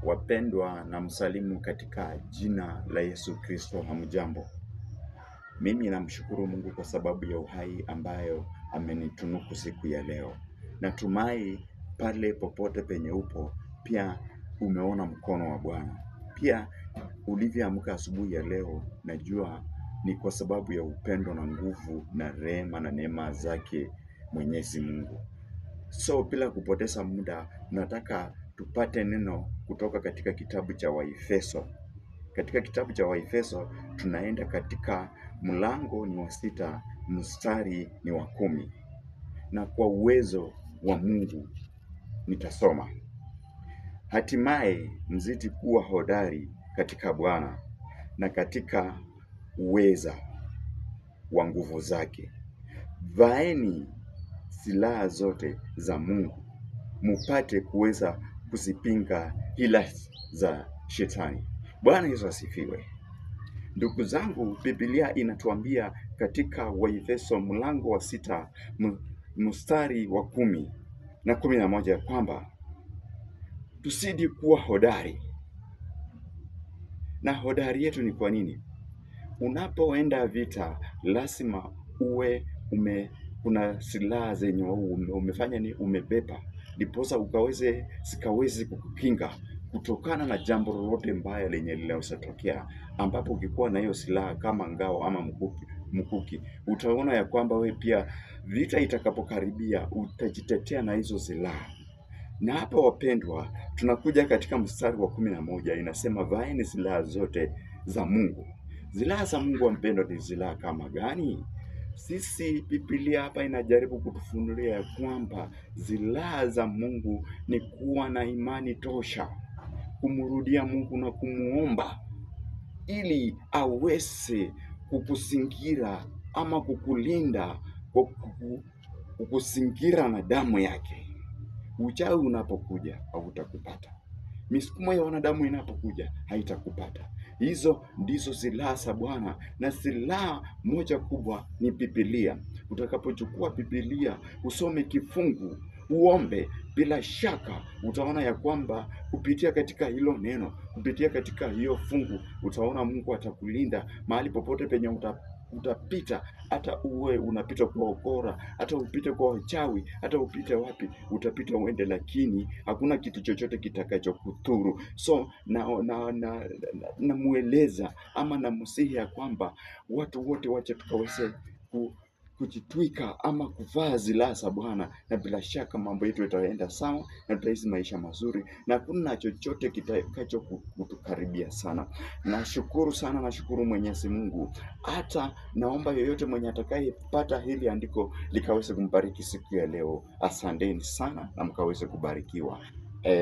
Wapendwa, na msalimu katika jina la Yesu Kristo. Hamjambo. Mimi namshukuru Mungu kwa sababu ya uhai ambayo amenitunuku siku ya leo. Natumai pale popote penye upo pia umeona mkono wa Bwana. Pia ulivyoamka asubuhi ya leo, najua ni kwa sababu ya upendo na nguvu na rehema na neema zake Mwenyezi Mungu. So bila kupoteza muda, nataka tupate neno kutoka katika kitabu cha Waefeso. Katika kitabu cha Waefeso tunaenda katika mlango ni wa 6, mstari ni wa 10. Na kwa uwezo wa Mungu nitasoma. Hatimaye mzidi kuwa hodari katika Bwana na katika uweza wa nguvu zake. Vaeni silaha zote za Mungu, mupate kuweza kuzipinga hila za shetani. Bwana Yesu asifiwe. Ndugu zangu, Biblia inatuambia katika Waefeso mlango wa 6 mstari wa 10 na 11 ya kwamba tusidi kuwa hodari. Na hodari yetu ni kwa nini? Unapoenda vita lazima uwe kuna silaha zenye umefanya ni umebeba, ndiposa sikaweze kukukinga kutokana na jambo lolote mbaya lenye linalotokea, ambapo ukikuwa na hiyo silaha kama ngao ama mkuki, utaona ya kwamba wewe pia vita itakapokaribia utajitetea na hizo silaha. Na hapa wapendwa, tunakuja katika mstari wa 11, inasema vaeni silaha zote za Mungu. Silaha za Mungu wapendwa, ni silaha kama gani? Sisi Biblia hapa inajaribu kutufunulia kwamba silaha za Mungu ni kuwa na imani tosha, kumrudia Mungu na kumuomba ili aweze kukuzingira ama kukulinda, kukuzingira na damu yake. Uchawi unapokuja hautakupata. Misukumo ya wanadamu inapokuja haitakupata. Hizo ndizo silaha za Bwana, na silaha moja kubwa ni Biblia. Utakapochukua Biblia, usome kifungu, uombe, bila shaka utaona ya kwamba kupitia katika hilo neno, kupitia katika hiyo fungu, utaona Mungu atakulinda mahali popote penye utapita. Hata uwe unapita kwa ukora, hata upite kwa uchawi, hata upite wapi, utapita uende, lakini hakuna kitu chochote kitakachokudhuru. So namueleza ama namsihi ya kwamba watu wote wache tukaweze kujitwika ama kuvaa silaha za Bwana, na bila shaka mambo yetu yataenda sawa na tutaishi maisha mazuri na hakuna chochote kitakacho kutukaribia sana. Nashukuru sana, nashukuru Mwenyezi Mungu. Hata naomba yoyote mwenye atakayepata hili andiko likaweze kumbariki siku ya leo. Asanteni sana na mkaweze kubarikiwa.